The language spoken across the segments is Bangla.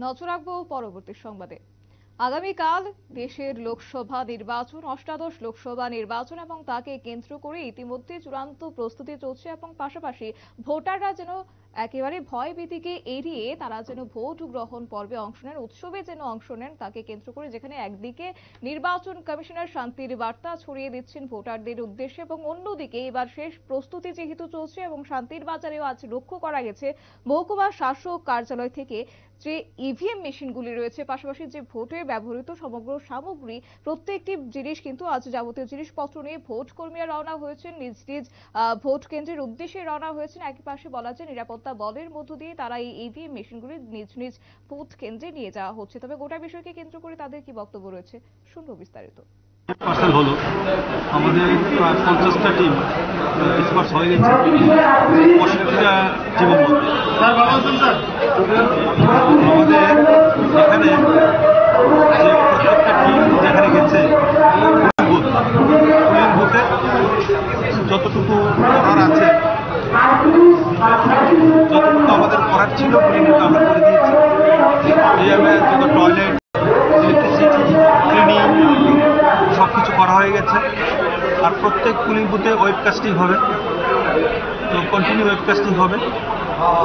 নজর রাখবো পরবর্তী সংবাদে। আগামীকাল দেশের লোকসভা নির্বাচন, অষ্টাদশ লোকসভা নির্বাচন, এবং তাকে কেন্দ্র করে ইতিমধ্যে চূড়ান্ত প্রস্তুতি চলছে এবং পাশাপাশি ভোটাররা যেন একেবারে ভয় ভীতিকে এড়িয়ে তারা যেন ভোট গ্রহণ পর্বে অংশ নেন, উৎসবে যেন অংশ নেন, তাকে কেন্দ্র করে যেখানে একদিকে নির্বাচন কমিশনার শান্তির বার্তা ছড়িয়ে দিচ্ছেন ভোটারদের উদ্দেশ্যে, এবং অন্যদিকে এবার শেষ প্রস্তুতি যেহেতু চলছে এবং শান্তির বাজারেও আজ লক্ষ্য করা গেছে মহকুমা শাসক কার্যালয় থেকে যে ইভিএম মেশিনগুলি রয়েছে, পাশাপাশি যে ভোটে ব্যবহৃত সমগ্র সামগ্রী, প্রত্যেকটি জিনিস কিন্তু আজ যাবতীয় জিনিসপত্র নিয়ে ভোট কর্মীরা রওনা হয়েছেন, নিজ নিজ ভোট কেন্দ্রের উদ্দেশ্যে রওনা হয়েছেন। একই পাশে বলা যায় নিরাপত্তা বলের মধ্য দিয়ে তারা এই ইভিএম মেশিনগুলি নিজ নিজ ভোট কেন্দ্রে নিয়ে যাওয়া হচ্ছে। তবে গোটা বিষয়কে কেন্দ্র করে তাদের কি বক্তব্য রয়েছে, শুনবো বিস্তারিত। পার্সেল হলো আমাদের প্রায় 50টা টিম ডিসপার্স হয়ে গেছে 65টা টিমের মধ্যে। আমাদের এখানে যে প্রত্যেকটা টিম যেখানে গেছে পুলিং বুথে যতটুকু করার আছে, যতটুকু আমাদের করার ছিল পুলিং বুথে আমরা করে দিয়েছি। যত টয়লেট, ইলেকট্রিসিটি, ক্লিনিং সবকিছু করা হয়ে গেছে। আর প্রত্যেক পুলিং বুথে ওয়েবকাস্টিং হবে, তো কন্টিনিউ ওয়েবকাস্টিং হবে।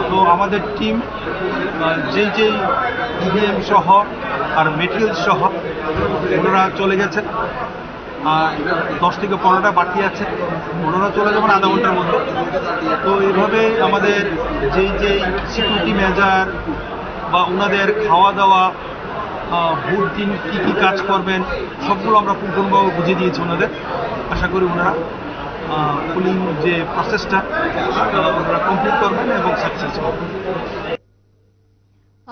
তো আমাদের টিম যেই ইভিএম সহ আর মেটেরিয়াল সহ ওনারা চলে গেছেন, আর 10 থেকে 15টা বাকি আছে, ওনারা চলে যাবেন আধা ঘন্টার মধ্যে। তো এইভাবে আমাদের যেই সিকিউরিটি মেজার বা ওনাদের খাওয়া দাওয়া, ভোট দিন কী কী কাজ করবেন সবগুলো আমরা পুঙ্খানুপুঙ্খভাবে বুঝিয়ে দিয়েছি ওনাদের। আশা করি ওনারা পুলিং যে প্রসেসটা ওনারা কমপ্লিট করবেন এবং সাকসেস করবেন।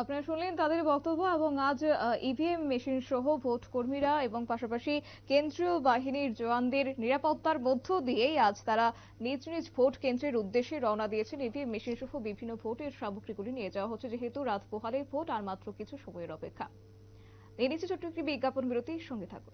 আপনারা শুনলেন তাদের বক্তব্য। এবং আজ ইভিএম মেশিন সহ ভোট কর্মীরা এবং পাশাপাশি কেন্দ্রীয় বাহিনীর জওয়ানদের নিরাপত্তার মধ্য দিয়েই আজ তারা নিজ নিজ ভোট কেন্দ্রের উদ্দেশ্যে রওনা দিয়েছেন। ইভিএম মেশিন সহ বিভিন্ন ভোটের সামগ্রীগুলি নিয়ে যাওয়া হচ্ছে, যেহেতু রাত পোহালে ভোট আর মাত্র কিছু সময়ের অপেক্ষা। এই নিচ্ছে ছোট্ট একটি বিজ্ঞাপন বিরতি, সঙ্গে থাকুন।